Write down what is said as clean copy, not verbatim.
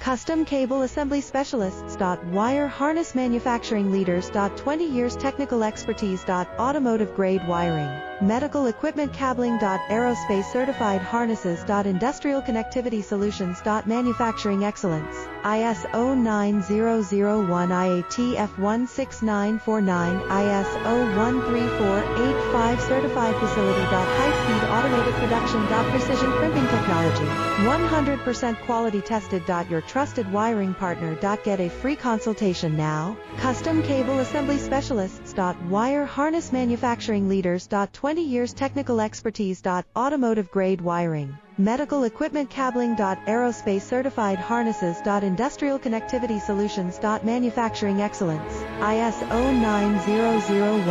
Custom Cable Assembly Specialists. Wire Harness Manufacturing Leaders. 20 years technical expertise. Automotive grade wiring, medical equipment cabling. Aerospace certified harnesses. Industrial connectivity solutions. Manufacturing excellence. ISO 9001 IATF 16949 ISO 13485 certified facility. High-speed automated production. Precision crimping technology, 100% quality tested. Your trusted wiring partner. Get a free consultation now. Custom Cable Assembly Specialists. Wire Harness Manufacturing Leaders. 20 years technical expertise. Automotive grade wiring, medical equipment cabling. Aerospace certified harnesses. Industrial connectivity solutions. Manufacturing excellence. ISO 9001